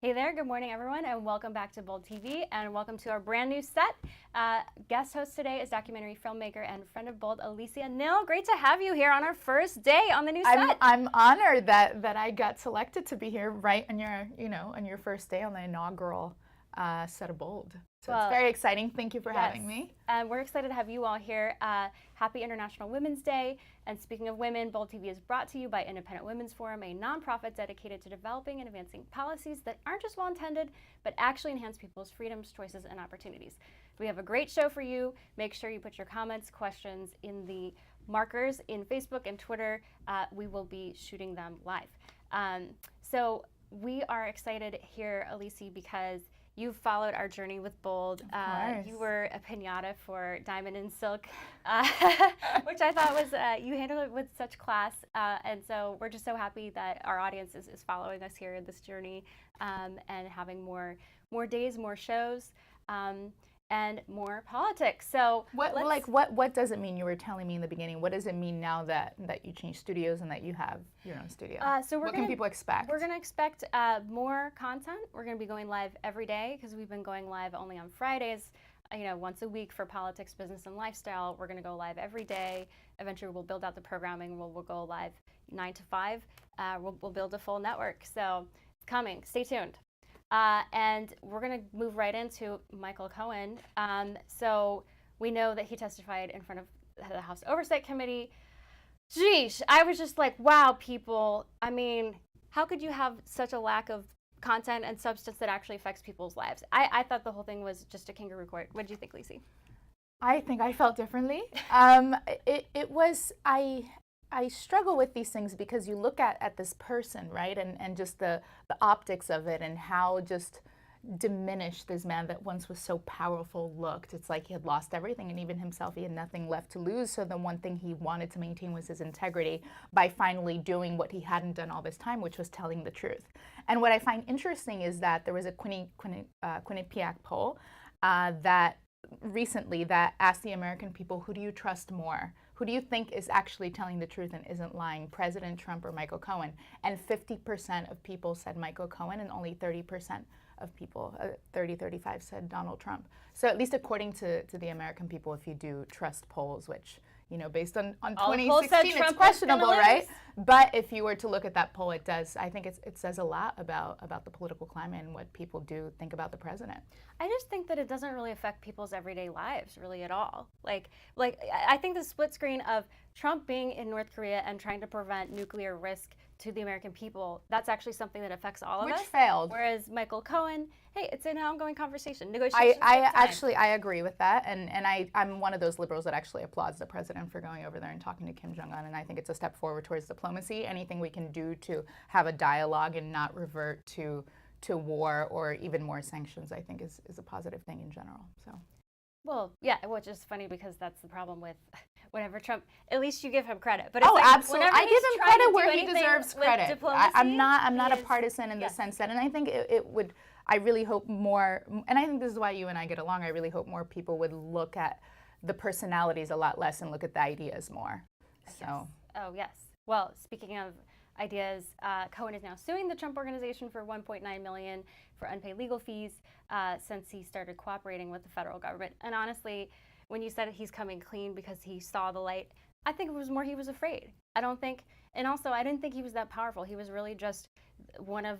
Hey there, good morning everyone, and welcome back to Bold TV, and welcome to our brand new set. Guest host today is documentary filmmaker and friend of Bold, Alicé Anil. Great to have you here on our first day on the new set. I'm honored that I got selected to be here right on your, on your first day on the inaugural set of Bold. So it's very exciting. Thank you for having me. And we're excited to have you all here. Happy International Women's Day. And speaking of women, Bold TV is brought to you by Independent Women's Forum, a nonprofit dedicated to developing and advancing policies that aren't just well-intended, but actually enhance people's freedoms, choices, and opportunities. We have a great show for you. Make sure you put your comments, questions in the markers in Facebook and Twitter. We will be shooting them live. So we are excited here, Alicé, because you've followed our journey with Bold. You were a piñata for Diamond and Silk, which I thought was, you handled it with such class. And so we're just so happy that our audience is following us here in this journey and having more days, more shows, and more politics. So what does it mean? You were telling me in the beginning. What does it mean now that you changed studios and that you have your own studio? What can people expect? We're going to expect more content. We're going to be going live every day because we've been going live only on Fridays. Once a week for politics, business, and lifestyle. We're going to go live every day. Eventually, we'll build out the programming. We'll go live 9 to 5. We'll build a full network. So it's coming. Stay tuned. And we're going to move right into Michael Cohen. So we know that he testified in front of the House Oversight Committee. Geesh, I was just like, wow, people. I mean, how could you have such a lack of content and substance that actually affects people's lives? I thought the whole thing was just a kangaroo court. What did you think, Lacey? I think I felt differently. I struggle with these things because you look at this person, right, and just the optics of it and how just diminished this man that once was so powerful looked. It's like he had lost everything, and even himself, he had nothing left to lose. So the one thing he wanted to maintain was his integrity by finally doing what he hadn't done all this time, which was telling the truth. And what I find interesting is that there was a Quinnipiac poll that recently that asked the American people, who do you trust more? Who do you think is actually telling the truth and isn't lying, President Trump or Michael Cohen? And 50% of people said Michael Cohen, and only 30% of people, 35, said Donald Trump. So at least according to the American people, if you do trust polls, which, based on 2016, it's questionable, right? But if you were to look at that poll, it does. I think it says a lot about the political climate and what people do think about the president. I just think that it doesn't really affect people's everyday lives really at all. Like I think the split screen of Trump being in North Korea and trying to prevent nuclear risk to the American people, that's actually something that affects all of us. Which failed. Whereas Michael Cohen, hey, it's an ongoing conversation. Negotiations. I agree with that, and I'm one of those liberals that actually applauds the president for going over there and talking to Kim Jong-un, and I think it's a step forward towards diplomacy. Anything we can do to have a dialogue and not revert to war or even more sanctions, I think is a positive thing in general. So. Well, yeah, which is funny because that's the problem with whenever Trump, at least you give him credit. But absolutely. I give him credit where he deserves credit. I'm not a partisan in the sense that, and I think it would, I really hope more, and I think this is why you and I get along, I really hope more people would look at the personalities a lot less and look at the ideas more. So. Yes. Oh, yes. Well, speaking of ideas, Cohen is now suing the Trump Organization for $1.9 million for unpaid legal fees since he started cooperating with the federal government. And honestly, when you said he's coming clean because he saw the light, I think it was more he was afraid. I didn't think he was that powerful. He was really just one of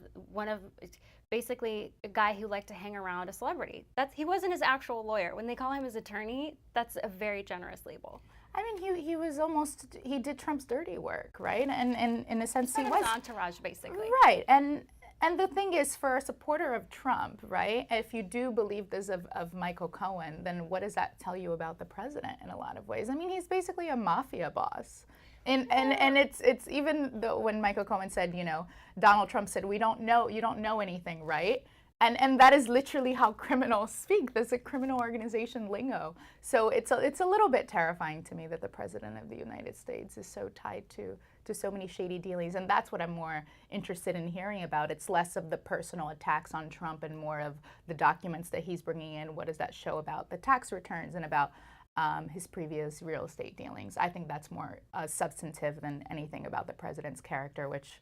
basically a guy who liked to hang around a celebrity. He wasn't his actual lawyer. When they call him his attorney, that's a very generous label. I mean, he did Trump's dirty work, right? And in a sense, he was an entourage, basically. Right, and the thing is, for a supporter of Trump, right? If you do believe this of Michael Cohen, then what does that tell you about the president in a lot of ways? I mean, he's basically a mafia boss. And it's even though when Michael Cohen said, Donald Trump said, you don't know anything, right? And that is literally how criminals speak. There's a criminal organization lingo. So it's a little bit terrifying to me that the president of the United States is so tied to so many shady dealings. And that's what I'm more interested in hearing about. It's less of the personal attacks on Trump and more of the documents that he's bringing in. What does that show about the tax returns and about his previous real estate dealings? I think that's more substantive than anything about the president's character, which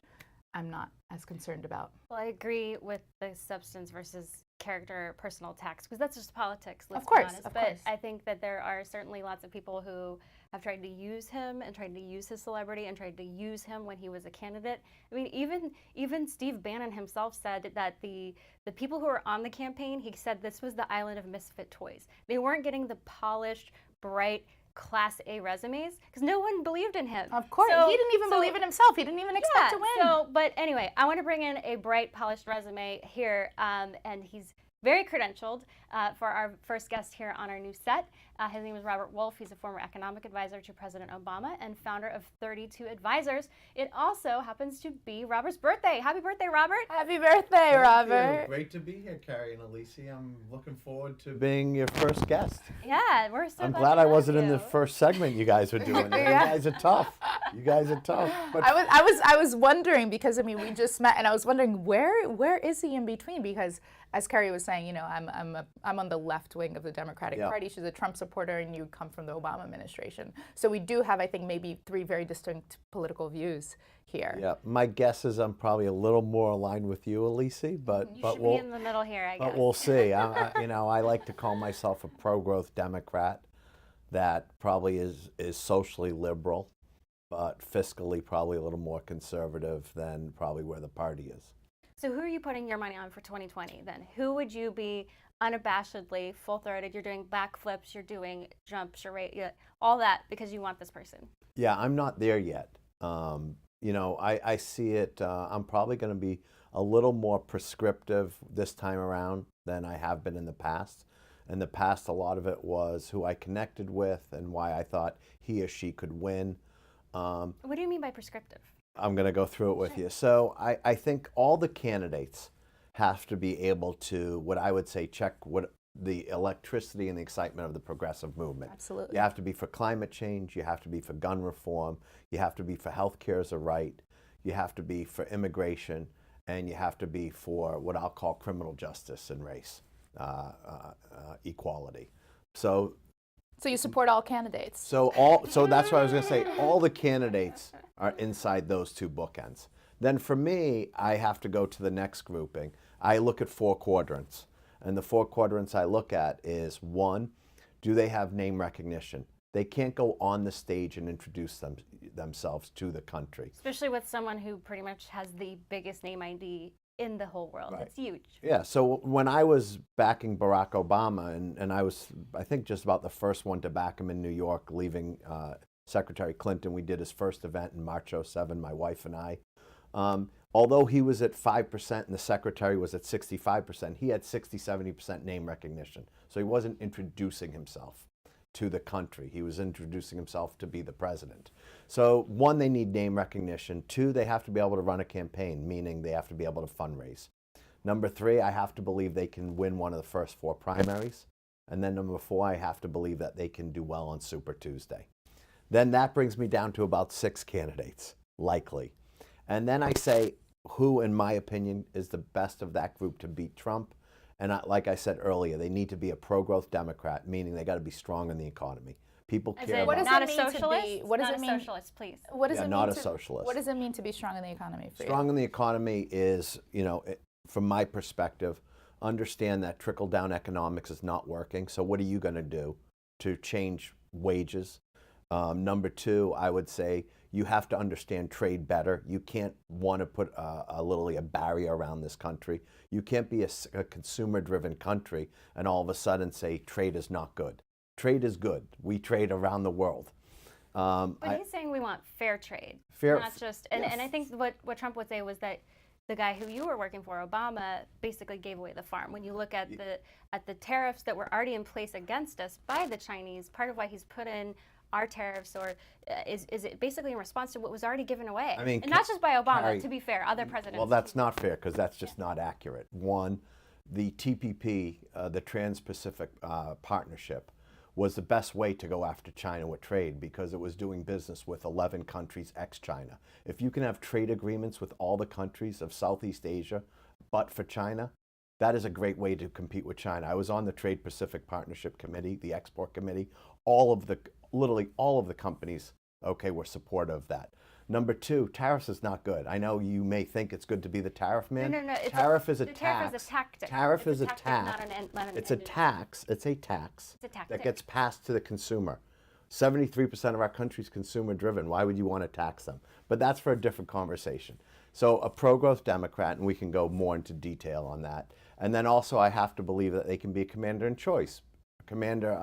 I'm not as concerned about. Well, I agree with the substance versus character personal attacks, because that's just politics, let's Of course, be honest. of But course. I think that there are certainly lots of people who have tried to use him and tried to use his celebrity and tried to use him when he was a candidate. I mean, even Steve Bannon himself said that the people who were on the campaign, he said this was the island of misfit toys. They weren't getting the polished, bright, Class A resumes because no one believed in him. Of course, he didn't even believe in himself. He didn't even expect to win. So, but anyway, I want to bring in a bright, polished resume here, and he's very credentialed for our first guest here on our new set. His name is Robert Wolf. He's a former economic advisor to President Obama and founder of 32 Advisors. It also happens to be Robert's birthday. Happy birthday, Robert. Happy birthday, Robert. Great to be here, Carrie and Alicé. I'm looking forward to being your first guest. Yeah, we're so I'm glad glad to I have wasn't in you. the first segment you guys were doing. You guys are tough. You guys are tough. But I was wondering because I mean we just met and I was wondering where is he in between, because as Carrie was saying, you know, I'm on the left wing of the Democratic Party. She's a Trump supporter and you come from the Obama administration. So we do have, I think, maybe 3 very distinct political views here. yeah, my guess is I'm probably a little more aligned with you, Alicé, but You but should we'll be in the middle here, I guess. but we'll see. You know, I like to call myself a pro-growth Democrat that probably is socially liberal, but fiscally probably a little more conservative than probably where the party is. So who are you putting your money on for 2020 then? Who would you be unabashedly, full-throated, you're doing backflips, you're doing jumps, all that because you want this person? Yeah, I'm not there yet. You know, I see it, I'm probably going to be a little more prescriptive this time around than I have been in the past. In the past, a lot of it was who I connected with and why I thought he or she could win. What do you mean by prescriptive? I'm going to go through it with you. So I think all the candidates have to be able to, what I would say, check what the electricity and the excitement of the progressive movement. Absolutely. You have to be for climate change. You have to be for gun reform. You have to be for health care as a right. You have to be for immigration. And you have to be for what I'll call criminal justice and race equality. So you support all candidates. so that's what I was going to say. All the candidates are inside those 2 bookends. Then for me, I have to go to the next grouping. I look at 4 quadrants. And the 4 quadrants I look at is 1, do they have name recognition? They can't go on the stage and introduce themselves to the country. Especially with someone who pretty much has the biggest name ID in the whole world. Right. It's huge. Yeah, so when I was backing Barack Obama, and I was, I think, just about the first one to back him in New York, leaving Secretary Clinton, we did his first event in March '07, my wife and I. Although he was at 5% and the secretary was at 65%, he had 60-70% name recognition. So he wasn't introducing himself to the country. He was introducing himself to be the president. So 1, they need name recognition. 2, they have to be able to run a campaign, meaning they have to be able to fundraise. Number 3, I have to believe they can win one of the first 4 primaries. And then number 4, I have to believe that they can do well on Super Tuesday. Then that brings me down to about 6 candidates, likely. And then I say who, in my opinion, is the best of that group to beat Trump. And like I said earlier, they need to be a pro-growth Democrat, meaning they got to be strong in the economy. People care What about does Not it a mean to socialist? be- what does Not it a mean- socialist, please. What does Yeah, it not mean a socialist. What does it mean to be strong in the economy for strong you? in the economy is, you know, from my perspective, understand that trickle-down economics is not working. So what are you going to do to change wages? Number 2, I would say you have to understand trade better. You can't want to put literally a barrier around this country. You can't be a consumer-driven country and all of a sudden say trade is not good. Trade is good. We trade around the world. But he's saying we want fair trade, Fair- not just. And I think what Trump would say was that the guy who you were working for, Obama, basically gave away the farm. When you look at the tariffs that were already in place against us by the Chinese, part of why he's put in our tariffs, or is it basically in response to what was already given away? I mean, and not just by Obama, Carrie, to be fair, other presidents. Well, that's not fair because that's just not accurate. 1, the TPP, the Trans-Pacific Partnership, was the best way to go after China with trade because it was doing business with 11 countries ex-China. If you can have trade agreements with all the countries of Southeast Asia, but for China, that is a great way to compete with China. I was on the Trade Pacific Partnership Committee, the Export Committee. Literally all of the companies, okay, were supportive of that. Number two, tariffs is not good. I know you may think it's good to be the tariff man. No. Tariff is a the tax. Tariff is a tactic. Tariff is a tactic, tax. not an It's a end in tax. It's a tax It's a tactic. that gets passed to the consumer. 73% of our country's consumer driven. Why would you want to tax them? But that's for a different conversation. So a pro-growth Democrat, and we can go more into detail on that. And then also I have to believe that they can be a commander in choice, a commander,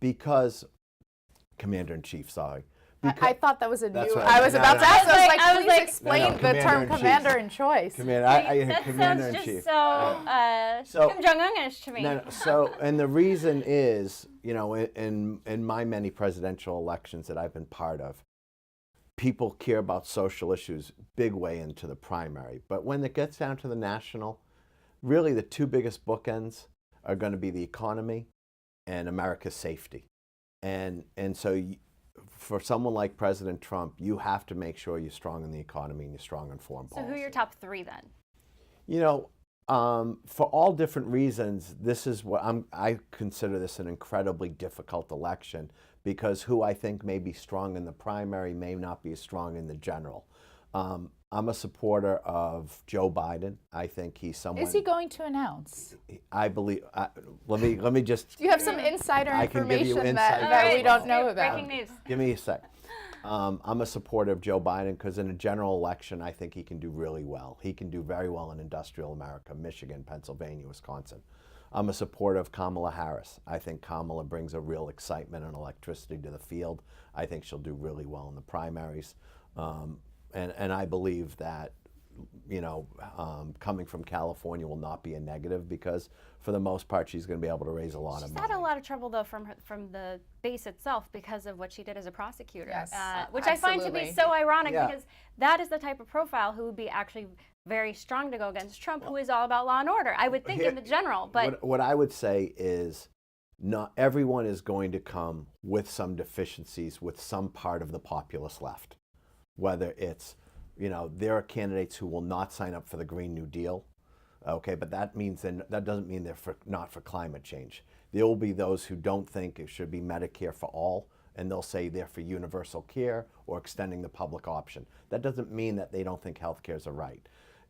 because commander-in-chief, sorry. I thought that was a That's new. what I was no, about no, to no. ask. I was No, like, no, please explain the term commander-in-chief. commander-in-choice. that Commander-in-chief. sounds just so Kim Jong-unish to me. No, so, and the reason is, you know, in my many presidential elections that I've been part of, people care about social issues big way into the primary. But when it gets down to the national, really the two biggest bookends are going to be the economy and America's safety. And so for someone like President Trump, you have to make sure you're strong in the economy and you're strong in foreign policy. So who are your top three then? You know, for all different reasons, this is what I consider this an incredibly difficult election because who I think may be strong in the primary may not be as strong in the general. I'm a supporter of Joe Biden. I think he's someone. Is he going to announce? I believe. Let me just. Do you have some insider I can give you information insight. that we don't know Great, about? Breaking news. Give me a sec. I'm a supporter of Joe Biden because in a general election, I think he can do really well. He can do very well in industrial America, Michigan, Pennsylvania, Wisconsin. I'm a supporter of Kamala Harris. I think Kamala brings a real excitement and electricity to the field. I think she'll do really well in the primaries. And I believe that, you know, coming from California will not be a negative because for the most part, she's going to be able to raise a lot of She's money. had a lot of trouble though from the base itself because of what she did as a prosecutor, Yes, which I find to be absolutely. so ironic Yeah. because that is the type of profile who would be actually very strong to go against Trump, who is all about law and order. I would think in the general, but what I would say is not everyone is going to come with some deficiencies with some part of the populist left. Whether it's, you know, there are candidates who will not sign up for the Green New Deal, okay, but that doesn't mean they're not for climate change. There will be those who don't think it should be Medicare for all, and they'll say they're for universal care or extending the public option. That doesn't mean that they don't think health care is a right.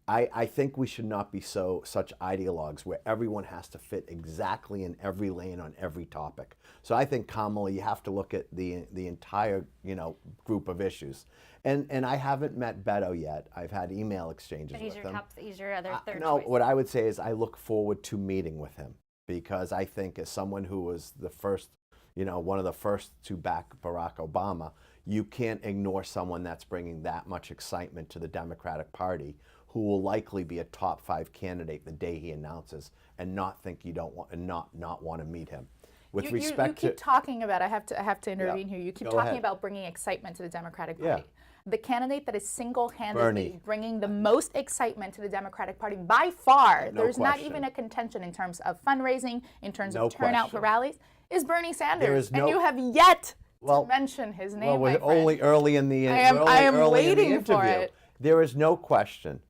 I think we should not be such ideologues where everyone has to fit exactly in every lane on every topic. So I think Kamala, you have to look at the entire, you know, group of issues. And I haven't met Beto yet. I've had email exchanges but he's with your him. he's your other third No, choice. what I would say is I look forward to meeting with him because I think as someone who was the first, you know, one of the first to back Barack Obama, you can't ignore someone that's bringing that much excitement to the Democratic Party who will likely be a top 5 candidate the day he announces and not think you don't want and not want to meet him. With You respect keep to talking about. I have to intervene here. You keep Go talking ahead. about bringing excitement to the Democratic Yeah. Party. The candidate that is single-handedly Bernie. bringing the most excitement to the Democratic Party by far, No there's not question. even a contention in terms of fundraising, in terms No of turnout question. for rallies, is Bernie Sanders. There is and no- you have yet Well- to mention his name, well, my we're friend. only early in the I am early in the waiting for interview. it. There is no question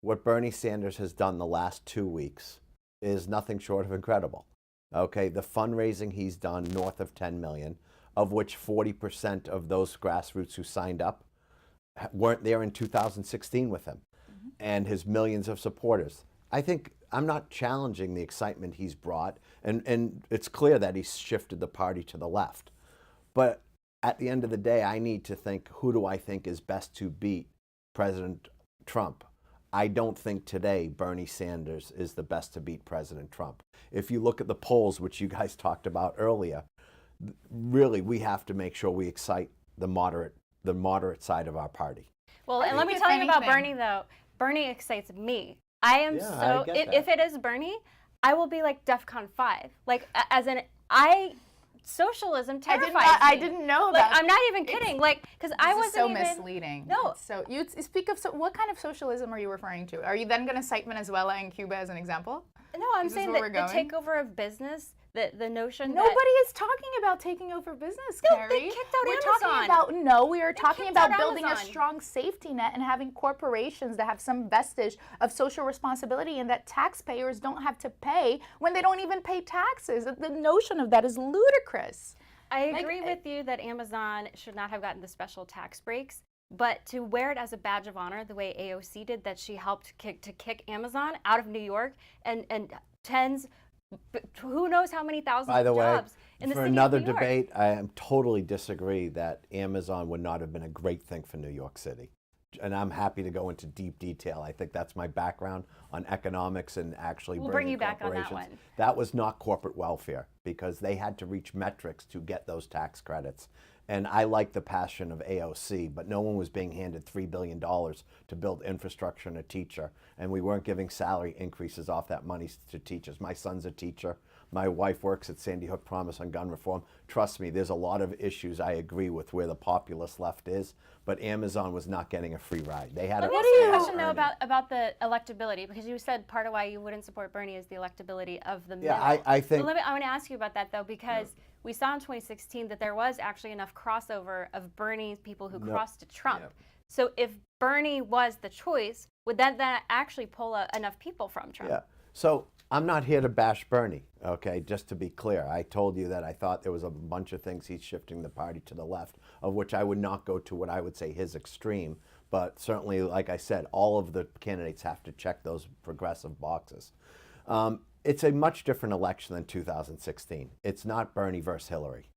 what Bernie Sanders has done the last 2 weeks is nothing short of incredible. Okay, the fundraising he's done north of 10 million, of which 40% of those grassroots who signed up weren't there in 2016 with him, and his millions of supporters. I think I'm not challenging the excitement he's brought, and it's clear that he's shifted the party to the left. But at the end of the day, I need to think, who do I think is best to beat President Trump? I don't think today Bernie Sanders is the best to beat President Trump. If you look at the polls, which you guys talked about earlier, really we have to make sure we excite the moderate side of our party. Well, and let me if tell you about anything- Bernie though. Bernie excites me. I am Yeah, so I get that. if it is Bernie, I will be like DEFCON 5. Like as in socialism terrifies me. I didn't know Like that. I'm not even kidding. Like because I This wasn't is so even misleading. No. So you speak of what kind of socialism are you referring to? Are you then going to cite Venezuela and Cuba as an example? No, I'm Is this saying where that we're the going? takeover of business, the notion Nobody that is talking about taking over business, No, Carrie. they kicked out We're Amazon. talking about we are talking kicked about out building a Amazon. strong safety net and having corporations that have some vestige of social responsibility and that taxpayers don't have to pay when they don't even pay taxes. The notion of that is ludicrous. I Like, agree with you that Amazon should not have gotten the special tax breaks, but to wear it as a badge of honor, the way AOC did, that she helped kick Amazon out of New York and tens, who knows how many thousands By the of way, jobs in the for city another of New York. debate, I am totally disagree that Amazon would not have been a great thing for New York City. And I'm happy to go into deep detail. I think that's my background on economics and actually We'll bring bringing you back on that corporations. one. That was not corporate welfare because they had to reach metrics to get those tax credits. And I like the passion of AOC, but no one was being handed $3 billion to build infrastructure and a teacher. And we weren't giving salary increases off that money to teachers. My son's a teacher. My wife works at Sandy Hook Promise on gun reform. Trust me, there's a lot of issues I agree with where the populist left is, but Amazon was not getting a free ride. They had Let me a ask you a they had question to though earn it. about the electability, because you said part of why you wouldn't support Bernie is the electability of the Yeah, middle. I think- So I want to ask you about that though, because we saw in 2016 that there was actually enough crossover of Bernie's people who crossed to Trump. Yeah. So if Bernie was the choice, would that actually pull enough people from Trump? Yeah. So I'm not here to bash Bernie, okay, just to be clear. I told you that I thought there was a bunch of things he's shifting the party to the left, of which I would not go to what I would say his extreme. But certainly, like I said, all of the candidates have to check those progressive boxes. It's a much different election than 2016. It's not Bernie versus Hillary,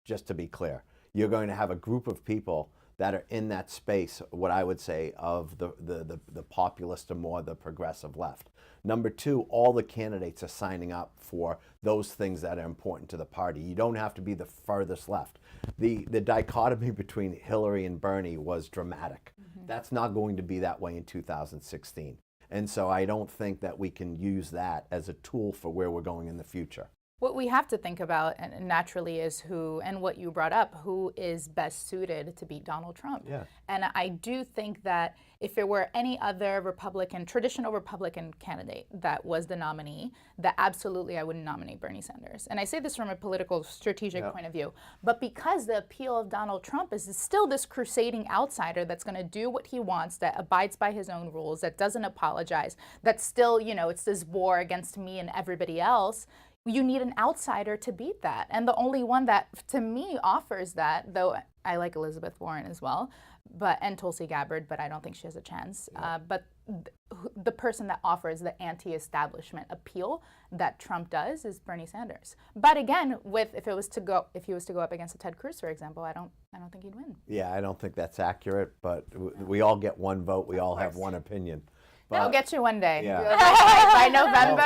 just to be clear. You're going to have a group of people that are in that space, what I would say, of the populist or more the progressive left. Number two, all the candidates are signing up for those things that are important to the party. You don't have to be the furthest left. The dichotomy between Hillary and Bernie was dramatic. That's not going to be that way in 2016. And so I don't think that we can use that as a tool for where we're going in the future. What we have to think about, and naturally, is who, and what you brought up, who is best suited to beat Donald Trump. Yeah. And I do think that if there were any other traditional Republican candidate that was the nominee, that absolutely I wouldn't nominate Bernie Sanders. And I say this from a political strategic point of view. But because the appeal of Donald Trump is still this crusading outsider that's going to do what he wants, that abides by his own rules, that doesn't apologize, that still, it's this war against me and everybody else, you need an outsider to beat that. And the only one that, to me, offers that, though I like Elizabeth Warren as well, and Tulsi Gabbard, but I don't think she has a chance. But the person that offers the anti-establishment appeal that Trump does is Bernie Sanders. But again, if he was to go up against a Ted Cruz, for example, I don't think he'd win. Yeah, I don't think that's accurate, but we all get one vote. We all have one opinion. I'll get you one day. Yeah. By November,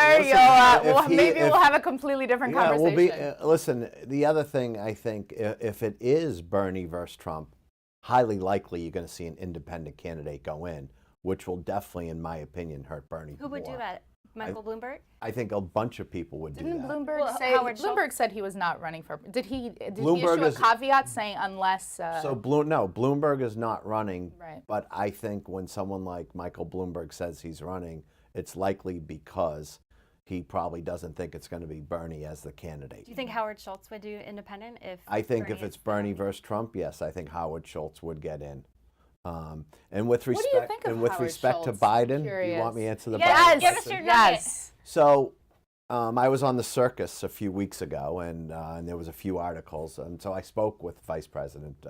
Well, listen, we'll have a completely different conversation. We'll be, listen, the other thing, I think, if it is Bernie versus Trump, highly likely you're going to see an independent candidate go in, which will definitely, in my opinion, hurt Bernie Who would more. do that? Michael Bloomberg? I think a bunch of people would do Didn't that. Bloomberg say? Howard Bloomberg Schultz? said he was not running for. Did he Bloomberg issue a is- caveat saying unless? So Bloomberg is not running, Right. but I think when someone like Michael Bloomberg says he's running, it's likely because he probably doesn't think it's going to be Bernie as the candidate. Do you think Howard Schultz would do independent if? I think Bernie if it's is the Bernie nominee? versus Trump, yes, I think Howard Schultz would get in. And with What do respect, you think of Howard respect to Schultz? I'm Biden, you want me to answer the Yes, Biden give us question? your Yes. So I was on the circus a few weeks ago, and there was a few articles, and so I spoke with Vice President,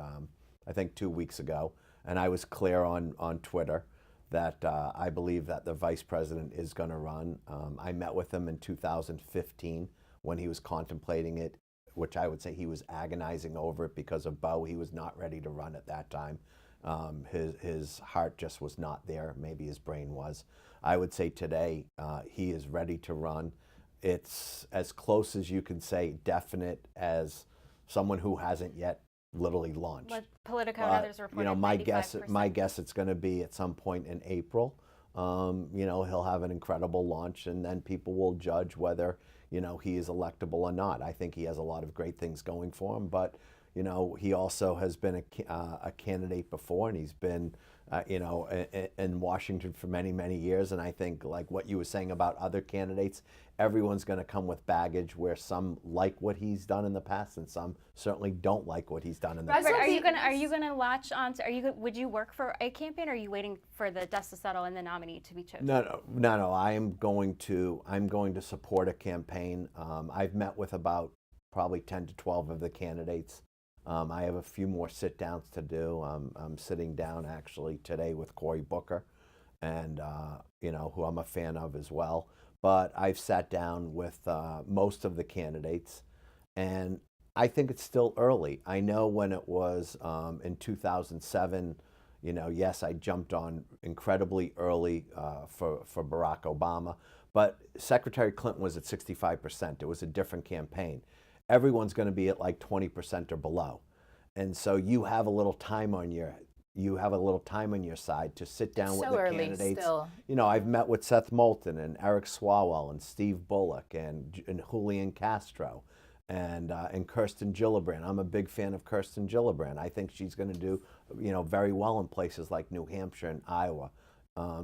I think 2 weeks ago, and I was clear on Twitter that I believe that the Vice President is going to run. I met with him in 2015 when he was contemplating it, which I would say he was agonizing over it because of Beau. He was not ready to run at that time. His heart just was not there. Maybe his brain was. I would say today he is ready to run. It's as close as you can say definite as someone who hasn't yet literally launched. What Politico and others reported. My 95%. guess it's going to be at some point in April. He'll have an incredible launch, and then people will judge whether he is electable or not. I think he has a lot of great things going for him, but he also has been a candidate before, and he's been in Washington for many, many years. And I think, like what you were saying about other candidates, everyone's going to come with baggage where some like what he's done in the past and some certainly don't like what he's done in the past. Robert, are you gonna latch on to? Would you work for a campaign, or are you waiting for the dust to settle and the nominee to be chosen? No. I am going to support a campaign. I've met with about probably 10 to 12 of the candidates. I have a few more sit-downs to do. I'm sitting down actually today with Cory Booker, and who I'm a fan of as well. But I've sat down with most of the candidates, and I think it's still early. I know when it was in 2007, yes, I jumped on incredibly early for Barack Obama, but Secretary Clinton was at 65%. It was a different campaign. Everyone's going to be at like 20% or below, and so you have a little time on your side to sit down with the candidates. Still. I've met with Seth Moulton and Eric Swalwell and Steve Bullock and Julian Castro and Kirsten Gillibrand. I'm a big fan of Kirsten Gillibrand. I think she's going to do very well in places like New Hampshire and Iowa.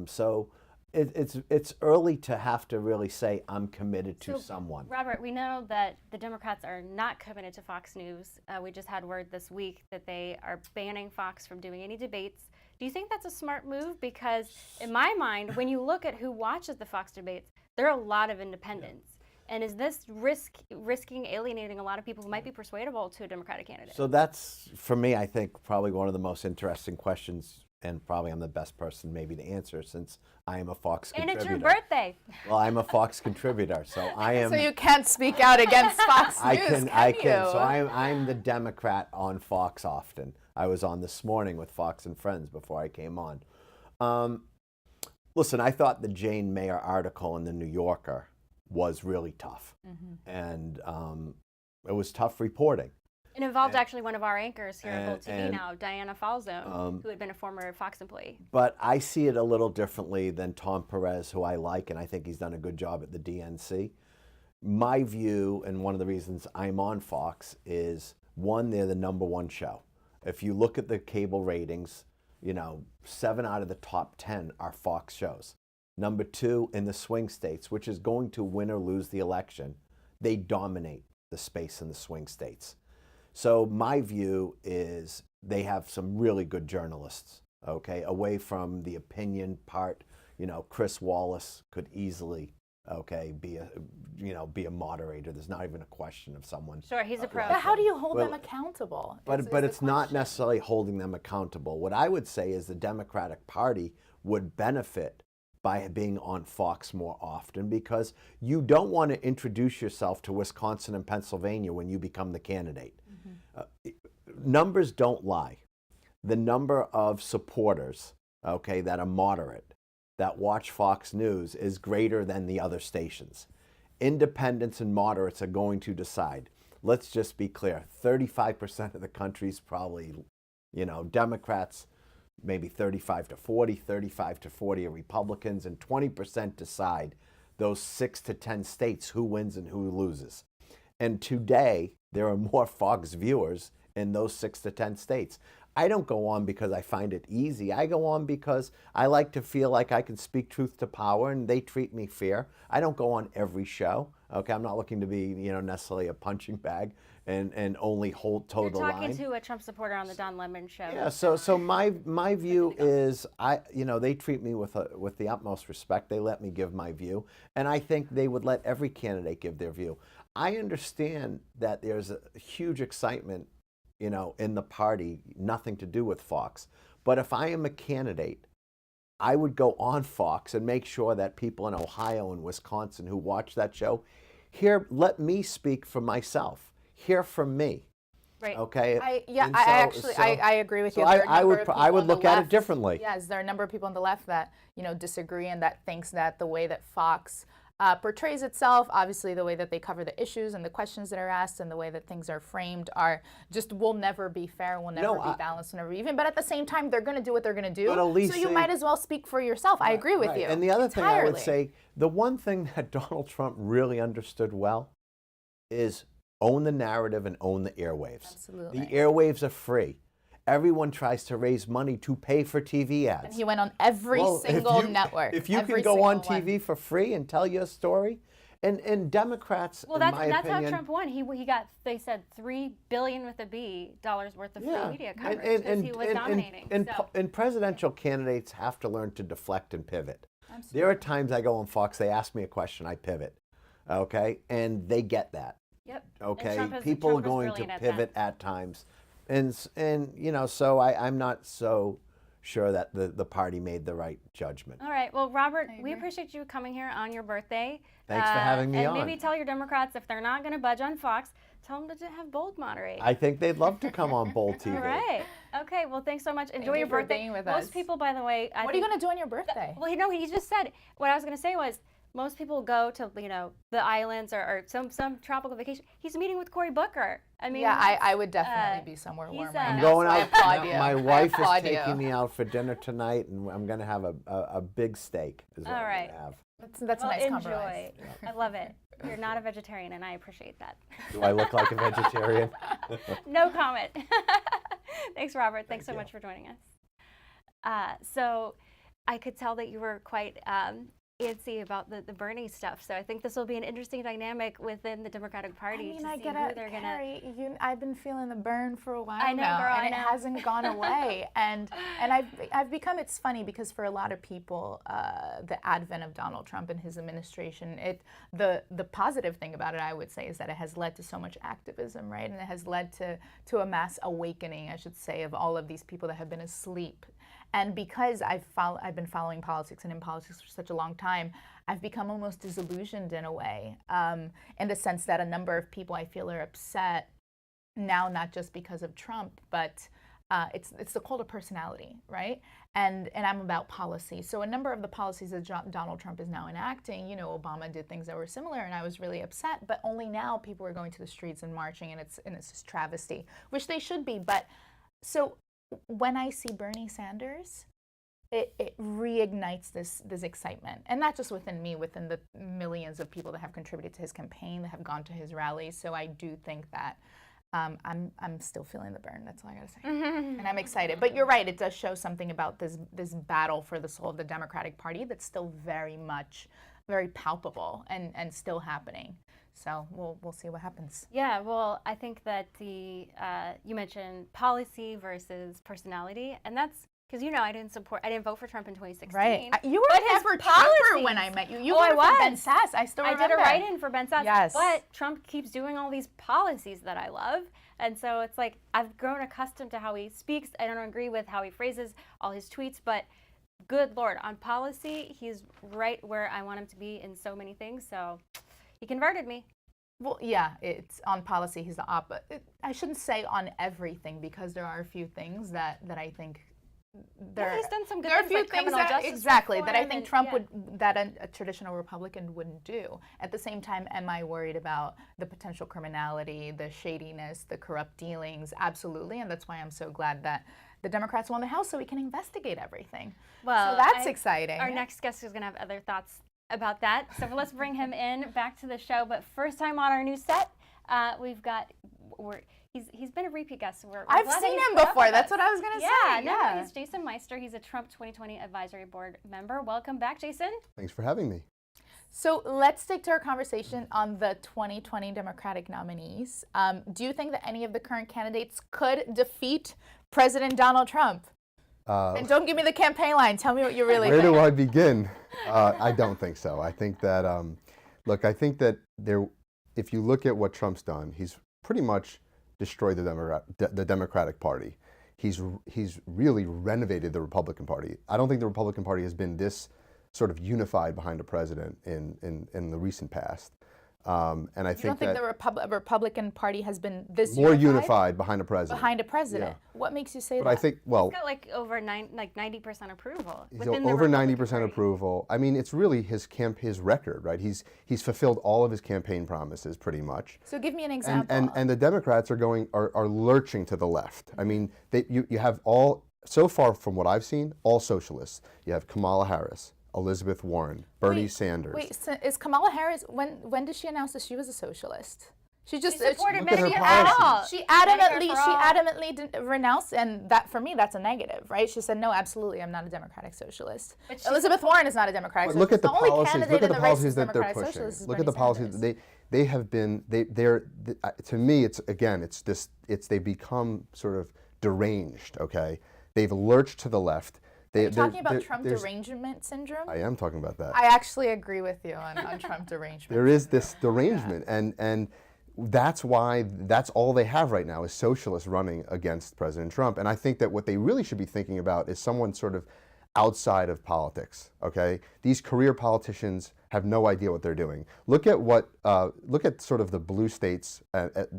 So it's early to have to really say I'm committed to someone. Robert, we know that the Democrats are not committed to Fox News. We just had word this week that they are banning Fox from doing any debates. Do you think that's a smart move? Because in my mind, when you look at who watches the Fox debates, there are a lot of independents. And is this risking alienating a lot of people who might be persuadable to a Democratic candidate? So that's, for me, I think probably one of the most interesting questions, and probably I'm the best person maybe to answer since I am a Fox contributor. And it's your birthday. Well, I'm a Fox contributor, so I am. So you can't speak out against Fox News, I can. So I'm the Democrat on Fox often. I was on this morning with Fox and Friends before I came on. Listen, I thought the Jane Mayer article in the New Yorker was really tough, and it was tough reporting. It involved actually one of our anchors here at Bold TV now, Diana Falzone, who had been a former Fox employee. But I see it a little differently than Tom Perez, who I like, and I think he's done a good job at the DNC. My view, and one of the reasons I'm on Fox, is one, they're the #1 show. If you look at the cable ratings, 7 out of the top 10 are Fox shows. #2, in the swing states, which is going to win or lose the election, they dominate the space in the swing states. So my view is they have some really good journalists, okay? Away from the opinion part, Chris Wallace could easily, be a moderator. There's not even a question of someone. Sure, he's a pro. But how do you hold them accountable? But it's not necessarily holding them accountable. What I would say is the Democratic Party would benefit by being on Fox more often, because you don't want to introduce yourself to Wisconsin and Pennsylvania when you become the candidate. Numbers don't lie. The number of supporters, that are moderate, that watch Fox News is greater than the other stations. Independents and moderates are going to decide. Let's just be clear, 35% of the country's probably, Democrats, maybe 35 to 40, 35 to 40 are Republicans, and 20% decide those 6 to 10 states who wins and who loses. And today, there are more Fox viewers in those 6 to 10 states. I don't go on because I find it easy. I go on because I like to feel like I can speak truth to power and they treat me fair. I don't go on every show. I'm not looking to be, necessarily a punching bag and only toe the line. You're talking to a Trump supporter on the Don Lemon show. Yeah, so my view is they treat me with the utmost respect. They let me give my view, and I think they would let every candidate give their view. I understand that there's a huge excitement, in the party, nothing to do with Fox. But if I am a candidate, I would go on Fox and make sure that people in Ohio and Wisconsin who watch that show let me speak for myself. Hear from me. Right. Okay. I agree with you. I would look at it differently. Yes, there are a number of people on the left that disagree and that thinks that the way that Fox portrays itself, obviously the way that they cover the issues and the questions that are asked and the way that things are framed will never be fair, will never be balanced, will never be even. But at the same time, they're going to do what they're going to do. But at least so you might as well speak for yourself. I agree with you. And the other thing I would say, the one thing that Donald Trump really understood well is own the narrative and own the airwaves. Absolutely. The airwaves are free. Everyone tries to raise money to pay for TV ads. And he went on every single network. If you can go on TV for free and tell your story, and Democrats, in my opinion, that's how Trump won. He got, they said, $3 billion with a B worth of free media coverage because he was dominating. And presidential candidates have to learn to deflect and pivot. Absolutely. There are times I go on Fox, they ask me a question, I pivot, okay, and they get that. Yep. And Okay, Trump is- people Trump are is going to brilliant at pivot that. at times, and you know, so I'm not so sure that the party made the right judgment. All right. Well, Robert, I we agree. appreciate you coming here on your birthday. Thanks for having me and on. maybe tell your Democrats if they're not going to budge on Fox, tell them to have Bold moderate. I think they'd love to come on Bold TV. All right. Okay. Well, thanks so much. Enjoy you your for birthday. being with Most us. people, by the way, What are you going to do on your birthday? Well, you know, he just said what I was going to say was most people go to the islands or some tropical vacation. He's meeting with Cory Booker. I mean, Yeah, I would definitely be somewhere he's, warm uh, right I'm now. going so I out. applaud you. My I wife is applaud taking you. me out for dinner tonight, and I'm going to have a big steak. Is what All I'm right. gonna have. That's well, a nice enjoy. compromise. I love it. You're not a vegetarian, and I appreciate that. Do I look like a vegetarian? No comment. Thanks, Robert. Thanks so you. much for joining us. So I could tell that you were quite antsy about the Bernie stuff. So I think this will be an interesting dynamic within the Democratic Party to see who they're going to... Carrie, I've been feeling the burn for a while I know, now, girl, and I it know. hasn't gone away. and I've become. It's funny because for a lot of people, the advent of Donald Trump and his administration, the positive thing about it, I would say, is that it has led to so much activism, right? And it has led to a mass awakening, I should say, of all of these people that have been asleep. And because I've been following politics and in politics for such a long time, I've become almost disillusioned in a way, in the sense that a number of people I feel are upset now, not just because of Trump, but it's the cult of personality, right? And I'm about policy. So a number of the policies that Donald Trump is now enacting, Obama did things that were similar, and I was really upset. But only now people are going to the streets and marching, and it's just travesty, which they should be. But so when I see Bernie Sanders, it reignites this excitement, and not just within me, within the millions of people that have contributed to his campaign, that have gone to his rallies. So I do think that I'm still feeling the burn. That's all I gotta say, and I'm excited. But you're right; it does show something about this battle for the soul of the Democratic Party that's still very palpable and still happening. So we'll see what happens. Yeah, well, I think that you mentioned policy versus personality, and that's because I didn't vote for Trump in 2016. Right. You were But his never policies- Trumper when I met you. You Oh, I voted for Ben was. Sass. I still I remember. did a write-in for Ben Sass, Yes. but Trump keeps doing all these policies that I love, and so it's like I've grown accustomed to how he speaks. I don't agree with how he phrases all his tweets, but good Lord, on policy, he's right where I want him to be in so many things. So he converted me. Well, yeah, it's on policy. He's the opposite. I shouldn't say on everything, because there are a few things that I think Yeah, he's done some good there are a things, few like things criminal that justice exactly that I reform think and- Trump yeah. would that a traditional Republican wouldn't do. At the same time, am I worried about the potential criminality, the shadiness, the corrupt dealings? Absolutely, and that's why I'm so glad that the Democrats won the House, so we can investigate everything. Well, so that's exciting. Our next guest is going to have other thoughts about that. So let's bring him in back to the show. But first time on our new set, we've got. He's been a repeat guest. So we're I've glad that seen he's him put up before. with That's us. what I was gonna Yeah, say. no, Yeah. he's Jason Meister. He's a Trump 2020 Advisory Board member. Welcome back, Jason. Thanks for having me. So let's stick to our conversation on the 2020 Democratic nominees. Do you think that any of the current candidates could defeat President Donald Trump? And don't give me the campaign line. Tell me what you really Where think. do I begin? I don't think so. I think that, I think that if you look at what Trump's done, he's pretty much destroyed the Democratic Party. He's really renovated the Republican Party. I don't think the Republican Party has been this sort of unified behind a president in the recent past. And I You don't think the Republican Party has been this more unified behind a president. behind a president? Yeah. What makes you say But that? I think, well, He's got like over 90% approval. he's within the over Republican 90% Party. approval. I mean, it's really his record, right? He's fulfilled all of his campaign promises pretty much. So give me an example. And the Democrats are lurching to the left. I mean, you have so far from what I've seen, all socialists. You have Kamala Harris, Elizabeth Warren, Bernie Sanders. Wait, so is Kamala Harris, when did she announce that she was a socialist? She just She supported Look at her Medicare policies. for all. She Medicare for all. adamantly renounced, and that for me that's a negative, right? She said, no, absolutely, I'm not a Democratic socialist. But she Elizabeth Warren is not a Democratic But look at socialist. the only policies. candidate Look at in the race policies is that they're Democratic pushing. socialist is Look at the Bernie policies. Sanders. They have been. To me, they become sort of deranged. Okay, they've lurched to the left. Are you talking about Trump derangement syndrome? I am talking about that. I actually agree with you on Trump derangement. There is this derangement, and that's why that's all they have right now is socialists running against President Trump. And I think that what they really should be thinking about is someone sort of outside of politics. Okay, these career politicians have no idea what they're doing. Look at sort of the blue states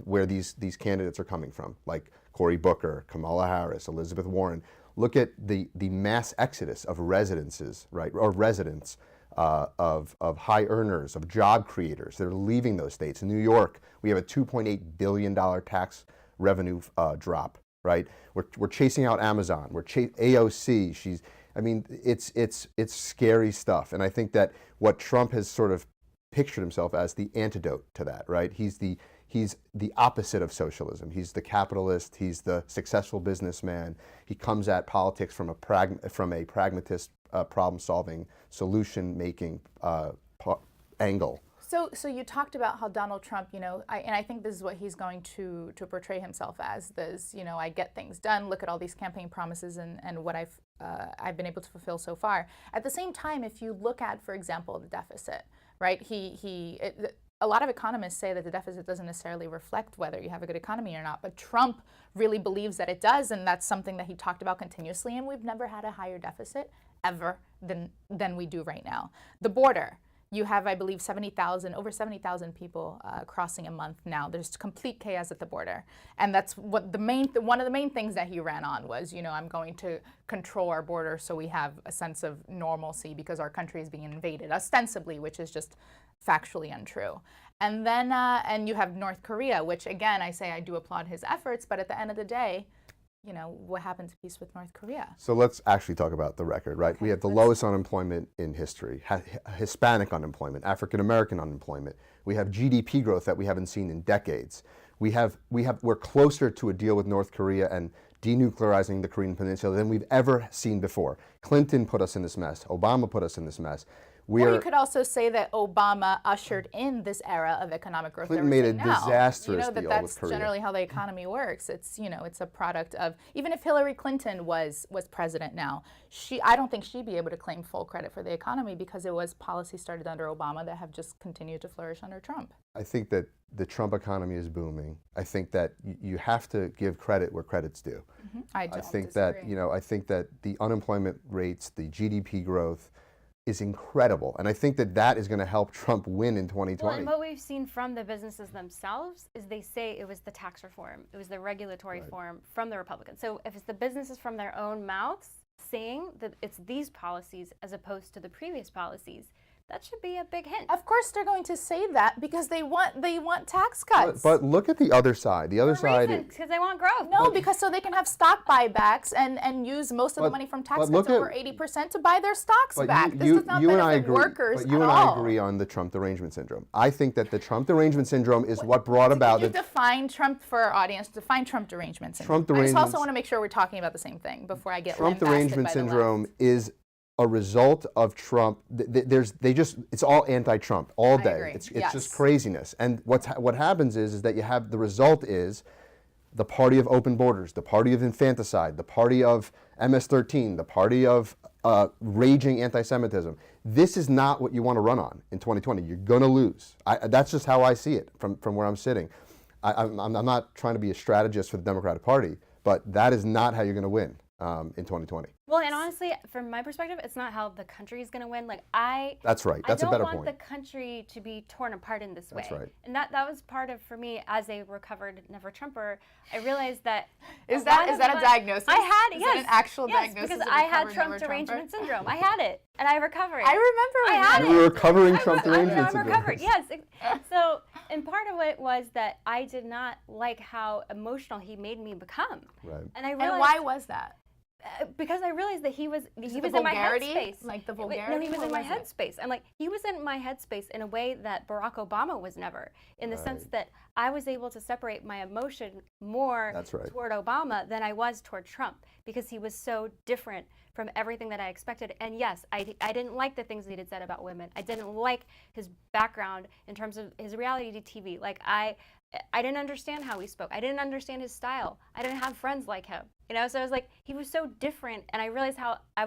where these candidates are coming from, like Cory Booker, Kamala Harris, Elizabeth Warren. Look at the mass exodus of residences, right, or residents. Of high earners, of job creators that are leaving those states. In New York, we have a $2.8 billion tax revenue drop, right? We're chasing out Amazon. AOC. It's scary stuff. And I think that what Trump has sort of pictured himself as the antidote to that, right? He's the opposite of socialism. He's the capitalist. He's the successful businessman. He comes at politics from a pragmatist, problem-solving, solution-making angle. So you talked about how Donald Trump, and I think this is what he's going to portray himself as. This, I get things done. Look at all these campaign promises and what I've been able to fulfill so far. At the same time, if you look at, for example, the deficit, right? A lot of economists say that the deficit doesn't necessarily reflect whether you have a good economy or not, but Trump really believes that it does, and that's something that he talked about continuously, and we've never had a higher deficit ever than we do right now. The border, you have, I believe, over 70,000 people crossing a month now. There's complete chaos at the border, and that's what one of the main things that he ran on was, I'm going to control our border so we have a sense of normalcy because our country is being invaded, ostensibly, which is just factually untrue. And then, and you have North Korea, which again, I do applaud his efforts, but at the end of the day, what happened to peace with North Korea? So let's actually talk about the record, right? Okay, we have the lowest unemployment in history, Hispanic unemployment, African American unemployment. We have GDP growth that we haven't seen in decades. We're closer to a deal with North Korea and denuclearizing the Korean Peninsula than we've ever seen before. Clinton put us in this mess. Obama put us in this mess. Or you could also say that Obama ushered in this era of economic growth. Clinton made a disastrous deal with Korea. That's generally how the economy works. It's it's a product of, even if Hillary Clinton was president now, I don't think she'd be able to claim full credit for the economy because it was policies started under Obama that have just continued to flourish under Trump. I think that the Trump economy is booming. I think that you have to give credit where credit's due. Mm-hmm. I think disagree. that I think that the unemployment rates, the GDP growth, is incredible. And I think that is going to help Trump win in 2020. Well, and what we've seen from the businesses themselves is they say it was the tax reform, it was the regulatory reform from the Republicans. So if it's the businesses from their own mouths saying that it's these policies as opposed to the previous policies, that should be a big hint. Of course they're going to say that because they want tax cuts. But look at the other side. The other side, because they want growth. No, because so they can have stock buybacks and use most of the money from tax cuts, over 80%, to buy their stocks back. This does not benefit workers at all. But you and I agree on the Trump derangement syndrome. I think that the Trump derangement syndrome is what brought about Can you define Trump for our audience? Define Trump derangement syndrome. I just also want to make sure we're talking about the same thing before I get Trump derangement syndrome is a result of Trump. It's all anti-Trump all day. I agree. It's just craziness. And what happens is that you have the result is the party of open borders, the party of infanticide, the party of MS-13, the party of raging anti-Semitism. This is not what you want to run on in 2020. You're going to lose. That's just how I see it from where I'm sitting. I'm not trying to be a strategist for the Democratic Party, but that is not how you're going to win in 2020. Well, and honestly, from my perspective, it's not how the country is going to win. That's right. That's a better point. I don't want the country to be torn apart in this way. That's right. And that was part of, for me, as a recovered Never Trumper, I realized that is that a diagnosis? I had, yes. Is that an actual diagnosis? Because I had Trump derangement syndrome. I had it, and I recovered. I remember. I had it. You were recovering Trump derangement syndrome. I'm recovered. Yes. So, and part of it was that I did not like how emotional he made me become. Right. And I realized. And why was that? Because I realized that he was in my headspace. Like the vulgarity? No, he was in my headspace. I'm like, he was in my headspace in a way that Barack Obama was never, in the sense that I was able to separate my emotion more toward Obama than I was toward Trump, because he was so different from everything that I expected. And yes, I didn't like the things that he had said about women. I didn't like his background in terms of his reality TV. Like, I didn't understand how he spoke. I didn't understand his style. I didn't have friends like him. So I was like, he was so different, and I realized how I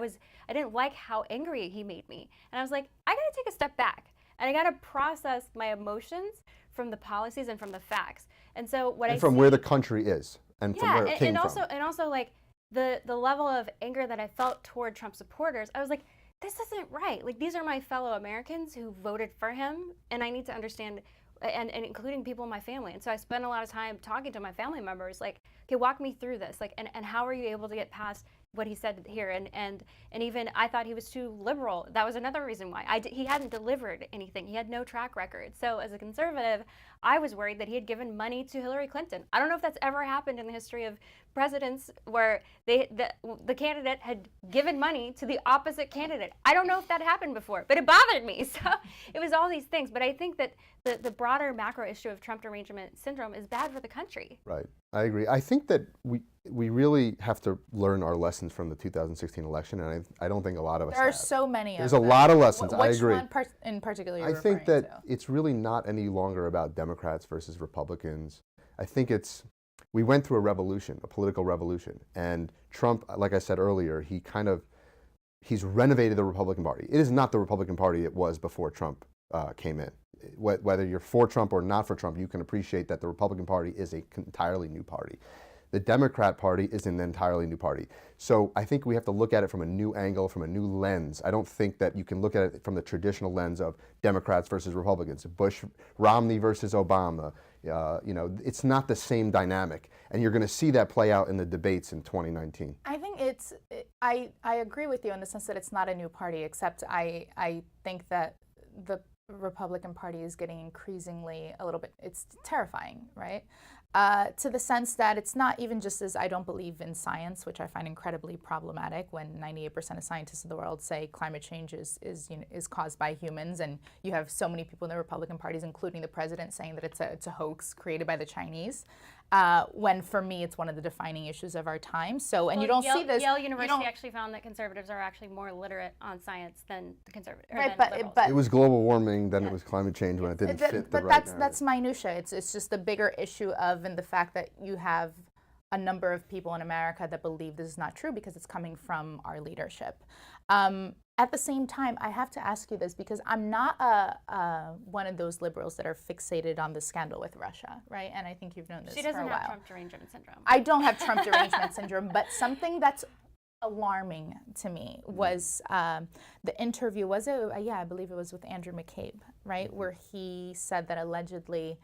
didn't like how angry he made me. And I was like, I gotta take a step back, and I gotta process my emotions from the policies and from the facts. And so what and I from see, where the country is and from where it came from. and also like the level of anger that I felt toward Trump supporters, I was like, this isn't right. Like, these are my fellow Americans who voted for him, and I need to understand, and including people in my family. And so I spent a lot of time talking to my family members, like, okay, walk me through this. Like, and how are you able to get past what he said here? And even I thought he was too liberal. That was another reason why. He hadn't delivered anything. He had no track record. So as a conservative, I was worried that he had given money to Hillary Clinton. I don't know if that's ever happened in the history of presidents where the candidate had given money to the opposite candidate. I don't know if that happened before, but it bothered me. So it was all these things. But I think that the broader macro issue of Trump derangement syndrome is bad for the country. Right. I agree. I think that we really have to learn our lessons from the 2016 election, and I don't think a lot of us There are have. so many There's of a them. lot of lessons. I Which agree. one in particular you're I think referring that to? it's really not any longer about Democrats versus Republicans. I think we went through a revolution, a political revolution, and Trump, like I said earlier, he's renovated the Republican Party. It is not the Republican Party it was before Trump came in. Whether you're for Trump or not for Trump, you can appreciate that the Republican Party is an entirely new party. The Democrat Party is an entirely new party. So I think we have to look at it from a new angle, from a new lens. I don't think that you can look at it from the traditional lens of Democrats versus Republicans, Romney versus Obama. It's not the same dynamic. And you're going to see that play out in the debates in 2019. I think I agree with you in the sense that it's not a new party, except I think that the Republican Party is getting increasingly a little bit, it's terrifying, right? To the sense that it's not even just as I don't believe in science, which I find incredibly problematic when 98% of scientists in the world say climate change is caused by humans, and you have so many people in the Republican parties, including the president, saying that it's a hoax created by the Chinese. When for me, it's one of the defining issues of our time. So, and you don't see this. Yale University actually found that conservatives are actually more literate on science than the conservatives. Right, but It was global warming, then it was climate change when it didn't fit the but right that's minutia. It's just the bigger issue of the fact that you have a number of people in America that believe this is not true because it's coming from our leadership. At the same time, I have to ask you this because I'm not one of those liberals that are fixated on the scandal with Russia, right? And I think you've known this for a while. She doesn't have Trump derangement syndrome. I don't have Trump derangement syndrome, but something that's alarming to me was the interview. Was it? Yeah, I believe it was with Andrew McCabe, right? Where he said that allegedly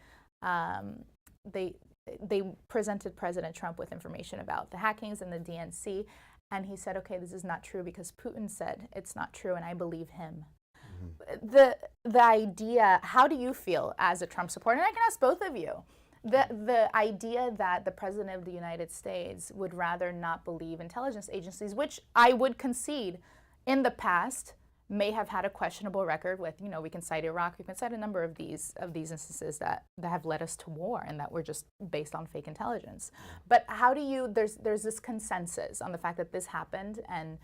they presented President Trump with information about the hackings and the DNC. And he said, okay, this is not true because Putin said it's not true, and I believe him. Mm-hmm. The idea, how do you feel as a Trump supporter? And I can ask both of you. The idea that the President of the United States would rather not believe intelligence agencies, which I would concede in the past may have had a questionable record with, we can cite Iraq, we can cite a number of these instances that have led us to war and that were just based on fake intelligence. But how do you, there's this consensus on the fact that this happened and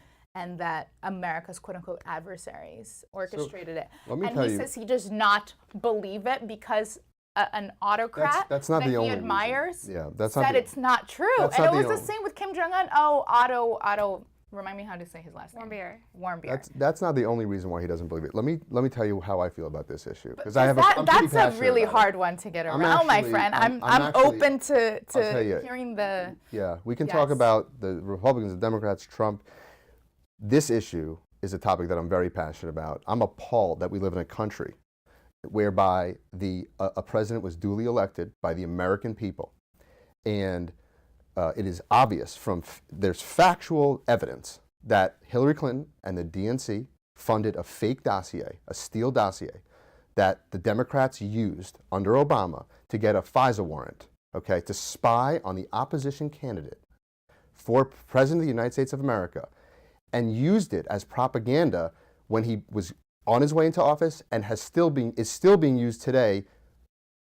that America's quote unquote adversaries orchestrated it. Let me and tell he you, says he does not believe it because an autocrat that's not that the he only admires reason. Yeah, that's not said it's not true. That's And not it was the the same with Kim Jong-un. Oh, Otto. Remind me how to say his last name. Warmbier. That's not the only reason why he doesn't believe it. Let me tell you how I feel about this issue because I'm pretty that's a passionate really about it. hard one to get around, my friend. I'm actually open to you, hearing the. Yeah, we can talk about the Republicans, the Democrats, Trump. This issue is a topic that I'm very passionate about. I'm appalled that we live in a country whereby a president was duly elected by the American people, and it is obvious there's factual evidence that Hillary Clinton and the DNC funded a fake dossier, a steal dossier, that the Democrats used under Obama to get a FISA warrant, okay, to spy on the opposition candidate for President of the United States of America, and used it as propaganda when he was on his way into office and is still being used today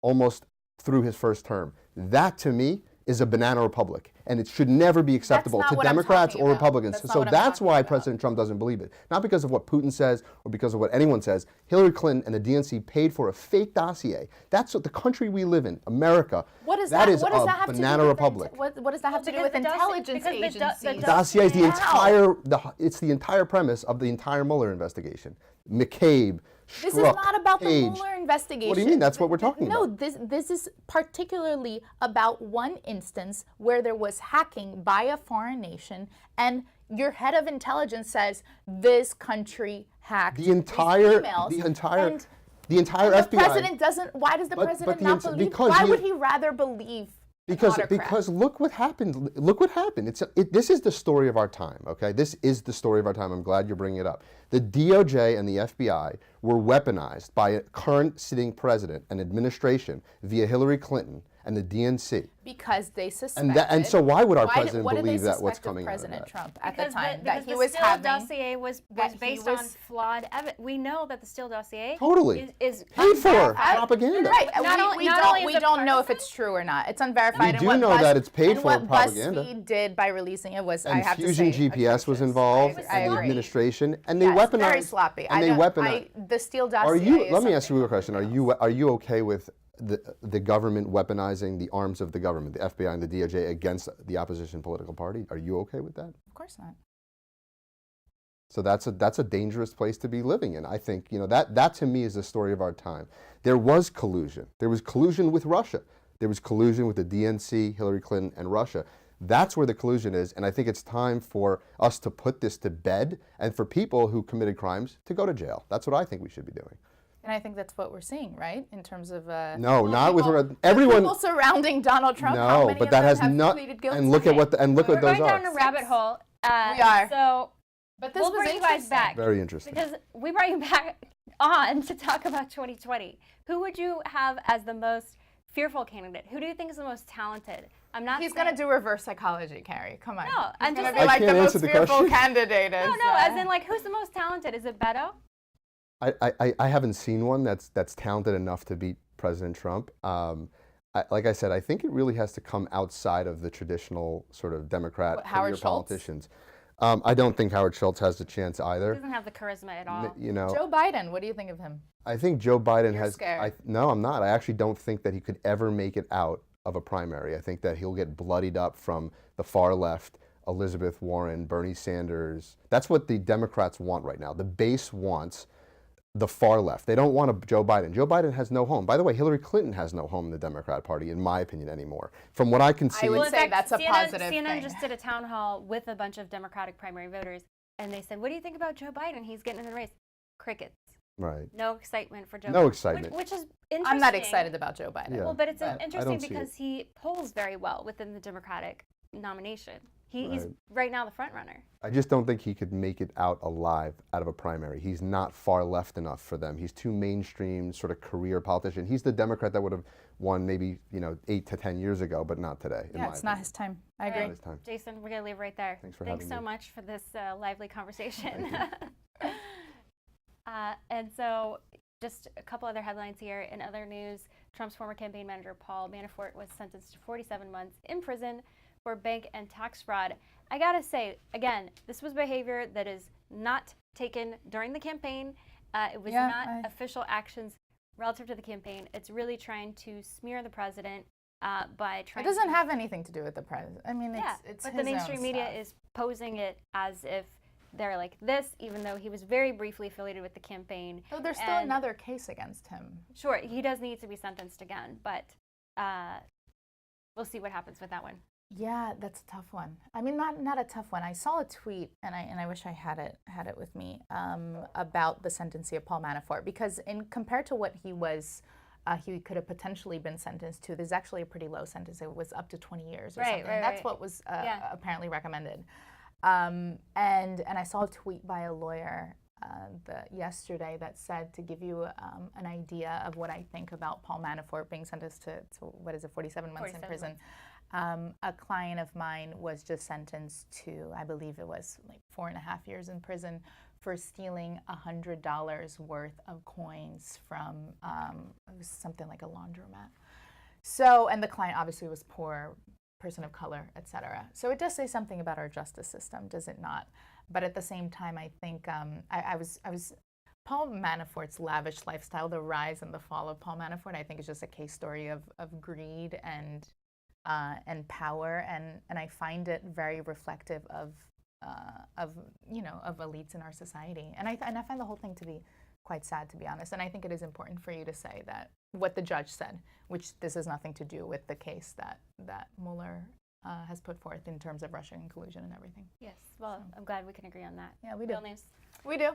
almost through his first term. That, to me, is a banana republic. And it should never be acceptable not to what I'm Democrats talking or about. Republicans. That's not So what I'm that's talking why about. President Trump doesn't believe it. Not because of what Putin says or because of what anyone says. Hillary Clinton and the DNC paid for a fake dossier. That's what the country we live in, America. What does that is what does that have a to banana do with republic. What does that have to do because with the intelligence because the agencies? Dossier is the How? it's the entire premise of the entire Mueller investigation. McCabe, This Strzok, is not about Page. the Mueller investigation. What do you mean? That's what we're talking No, about. this is particularly about one instance where there was hacking by a foreign nation, and your head of intelligence says this country hacked The these entire, emails, the entire, and the entire the FBI. president doesn't. Why does the president the not ins- believe? because Why he- would he rather believe? an autocrat? Because look what happened. Look what happened. This is the story of our time. Okay, this is the story of our time. I'm glad you're bringing it up. The DOJ and the FBI were weaponized by a current sitting president and administration via Hillary Clinton and the DNC. Because they suspected. And so why would our Why- president what did they believe that what's suspect of coming out of President that? Trump at Because the time because that he the was Steele having dossier was that he based on was- flawed evidence. We know that the Steele dossier Totally. is Paid for unverified. propaganda. Right, Not only- we not don't only is we it don't know if partisan- it's true or not. It's unverified. We and do what know that it's paid and for what propaganda. BuzzFeed did by releasing it was, I And have Fusion to say, GPS was atrocious. involved, I and the agree. administration, and they Yes, weaponized. very sloppy. And they weaponized. The Steele dossier. Are you? is Let me ask something you a question. Are else. you okay with the government weaponizing the arms of the government, the FBI and the DOJ, against the opposition political party? Are you okay with that? Of course not. So that's a dangerous place to be living in. I think that to me is the story of our time. There was collusion. There was collusion with Russia. There was collusion with the DNC, Hillary Clinton, and Russia. That's where the collusion is, and I think it's time for us to put this to bed, and for people who committed crimes to go to jail. That's what I think we should be doing. And I think that's what we're seeing, right? In terms of No, not with people, everyone. people surrounding Donald Trump. how No, many but of that them has have not. pleaded guilty And look at today? what We're those going are. down a rabbit hole. We are. So But this we'll was bring you guys interesting. back Very interesting. because we brought you back on to talk about 2020. Who would you have as the most fearful candidate? Who do you think is the most talented? I'm not. He's saying, going to do reverse psychology, Carrie. Come on. No, He's I'm going just to be saying- I like the can't most answer the fearful question. candidate. No, no. As in, like, who's the most talented? Is it Beto? I haven't seen one that's talented enough to beat President Trump. Like I said, I think it really has to come outside of the traditional sort of Democrat What, Howard career Schultz? politicians. I don't think Howard Schultz has the chance He either. doesn't have the charisma at all. Joe Biden, what do you think of him? I think Joe Biden You're has. scared. No, I'm not. I actually don't think that he could ever make it out of a primary. I think that he'll get bloodied up from the far left, Elizabeth Warren, Bernie Sanders. That's what the Democrats want right now. The base wants the far left. They don't want a Joe Biden. Joe Biden has no home. By the way, Hillary Clinton has no home in the Democrat Party, in my opinion, anymore. From what I can see. I would Well, in say fact, that's a CNN, positive CNN thing. just did a town hall with a bunch of Democratic primary voters, and they said, "What do you think about Joe Biden? He's getting in the race." Crickets. Right. No excitement for Joe. No Biden. excitement. Which is interesting. I'm not excited about Joe Biden. Yeah. Well, but it's I interesting don't see because he polls very well within the Democratic nomination. He's Right. right now the front runner. I just don't think he could make it out alive out of a primary. He's not far left enough for them. He's too mainstream, sort of career politician. He's the Democrat that would have won maybe 8 to 10 years ago, but not today. Yeah, it's not his time. I All agree. right, His time. Jason, we're gonna leave right there. Thanks for Thanks having so me. much for this lively conversation. And so, just a couple other headlines here. In other news, Trump's former campaign manager Paul Manafort was sentenced to 47 months in prison for bank and tax fraud. I gotta say, again, this was behavior that is not taken during the campaign. It was not official actions relative to the campaign. It's really trying to smear the president by trying. It doesn't to, have anything to do with the president. I mean, it's but his the mainstream own media stuff. is posing it as if they're like this, even though he was very briefly affiliated with the campaign. Oh, there's still and- another case against him. Sure, he does need to be sentenced again, but we'll see what happens with that one. Yeah, that's a tough one. I mean, not a tough one. I saw a tweet, and I wish I had it with me, about the sentencing of Paul Manafort, because compared to what he was, he could have potentially been sentenced to. There's actually a pretty low sentence. It was up to 20 years or something. Right, That's right. what was Yeah. apparently recommended. And I saw a tweet by a lawyer yesterday that said, to give you an idea of what I think about Paul Manafort being sentenced to what is it, 47 months in 47 prison. A client of mine was just sentenced to, I believe it was like 4.5 years in prison for stealing $100 worth of coins from it was something like a laundromat. So, and the client obviously was poor, person of color, etc. So it does say something about our justice system, does it not? But at the same time, I think I was Paul Manafort's lavish lifestyle, the rise and the fall of Paul Manafort, I think is just a case story of greed and power, and I find it very reflective of elites in our society, and I find the whole thing to be quite sad, to be honest. And I think it is important for you to say that what the judge said, which this has nothing to do with the case that Mueller has put forth in terms of Russian collusion and everything. Yes, well, I'm glad we can agree on that. Yeah, we do. Real news. We do.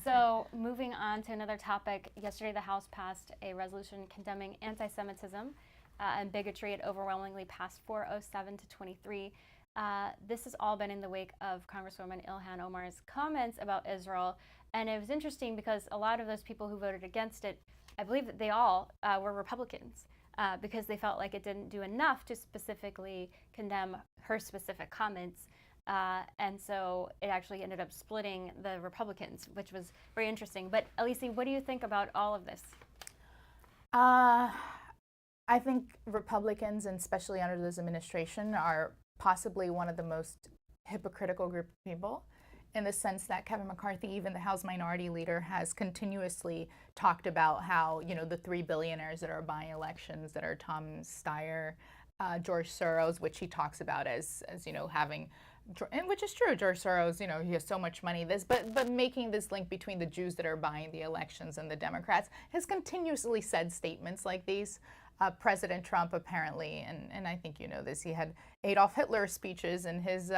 So moving on to another topic, yesterday the House passed a resolution condemning anti-Semitism and bigotry. It overwhelmingly passed 407 to 23. This has all been in the wake of Congresswoman Ilhan Omar's comments about Israel. And it was interesting because a lot of those people who voted against it, I believe that they all were Republicans because they felt like it didn't do enough to specifically condemn her specific comments. And so it actually ended up splitting the Republicans, which was very interesting. But Alicé, what do you think about all of this? I think Republicans, and especially under this administration, are possibly one of the most hypocritical group of people, in the sense that Kevin McCarthy, even the House Minority Leader, has continuously talked about how, the 3 billionaires that are buying elections, that are Tom Steyer, George Soros, which he talks about as having, and which is true, George Soros, he has so much money, but making this link between the Jews that are buying the elections and the Democrats, has continuously said statements like these. President Trump apparently, and I think you know this, he had Adolf Hitler speeches in his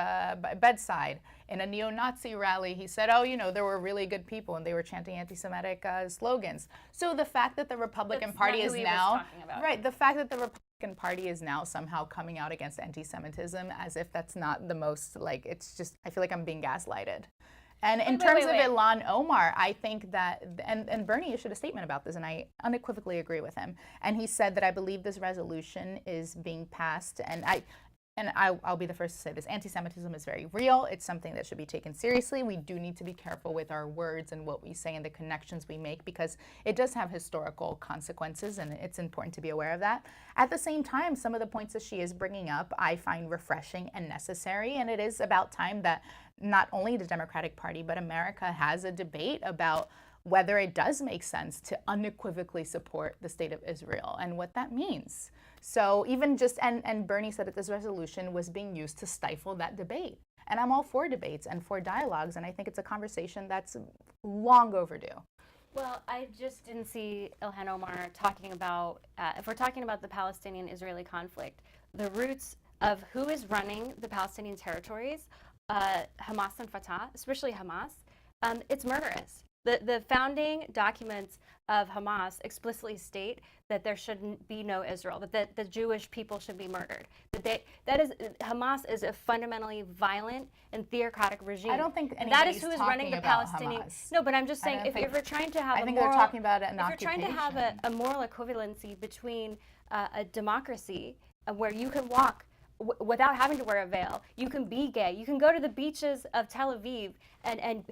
bedside. In a neo-Nazi rally, he said, there were really good people and they were chanting anti-Semitic slogans. So the fact that the Republican Party is now, right, the fact that the Republican Party is now somehow coming out against anti-Semitism as if that's not the most, it's just, I feel like I'm being gaslighted. And in terms of Ilhan Omar, I think that, and Bernie issued a statement about this, and I unequivocally agree with him. And he said that I believe this resolution is being passed, and I'll be the first to say this, anti-Semitism is very real. It's something that should be taken seriously. We do need to be careful with our words and what we say and the connections we make, because it does have historical consequences, and it's important to be aware of that. At the same time, some of the points that she is bringing up, I find refreshing and necessary, and it is about time that not only the Democratic Party, but America has a debate about whether it does make sense to unequivocally support the state of Israel and what that means. So even just, and Bernie said that this resolution was being used to stifle that debate. And I'm all for debates and for dialogues, and I think it's a conversation that's long overdue. Well, I just didn't see Ilhan Omar talking about, if we're talking about the Palestinian-Israeli conflict, the roots of who is running the Palestinian territories, Hamas and Fatah, especially Hamas, it's murderous. The founding documents of Hamas explicitly state that there shouldn't be no Israel, that the Jewish people should be murdered. Hamas is a fundamentally violent and theocratic regime. I don't think that is who is running the Palestinian. Hamas. No, but I'm just saying, if you're trying to have I think they're talking about an if you're trying to have a moral equivalency between a democracy where you can walk without having to wear a veil, you can be gay, you can go to the beaches of Tel Aviv, and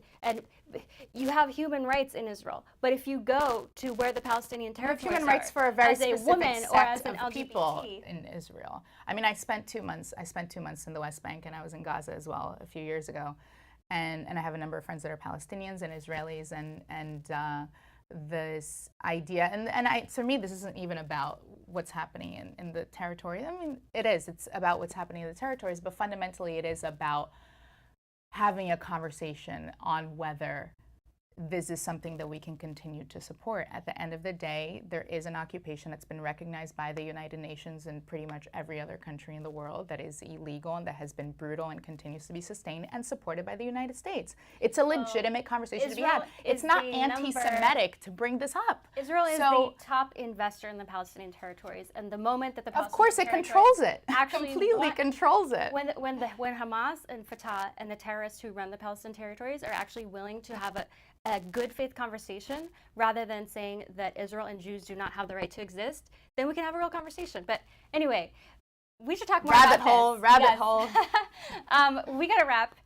you have human rights in Israel. But if you go to where the Palestinian territories human rights for a very as a specific woman sect or as an of LGBT people in Israel. I mean, I spent 2 months in the West Bank, and I was in Gaza as well a few years ago, and I have a number of friends that are Palestinians and Israelis, and this idea, and for me, this isn't even about what's happening in the territory. I mean, it's about what's happening in the territories, but fundamentally it is about having a conversation on whether this is something that we can continue to support. At the end of the day, there is an occupation that's been recognized by the United Nations and pretty much every other country in the world that is illegal and that has been brutal and continues to be sustained and supported by the United States. It's a legitimate conversation to be had. It's not anti-Semitic to bring this up. Israel is the top investor in the Palestinian territories, and the moment that the Palestinian of course it controls it. Actually completely controls it. When Hamas and Fatah and the terrorists who run the Palestinian territories are actually willing to have a good faith conversation rather than saying that Israel and Jews do not have the right to exist, then we can have a real conversation. But anyway, we should talk more about this. Rabbit hole. We got to wrap.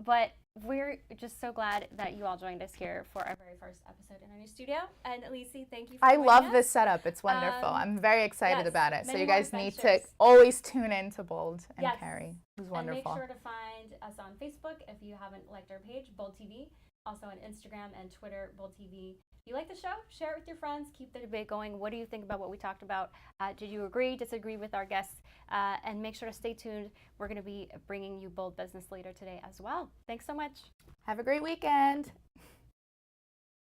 But we're just so glad that you all joined us here for our very first episode in our new studio. And Alicé, thank you for I joining love us. this setup. It's wonderful. I'm very excited yes, about it. So many you more guys need to adventures. always tune in to Bold and Yes. Carrie. It was And make wonderful. sure to find us on Facebook if you haven't liked our page, Bold TV. Also on Instagram and Twitter, Bold TV. If you like the show, share it with your friends. Keep the debate going. What do you think about what we talked about? Did you agree, disagree with our guests? And make sure to stay tuned. We're going to be bringing you Bold Business later today as well. Thanks so much. Have a great weekend.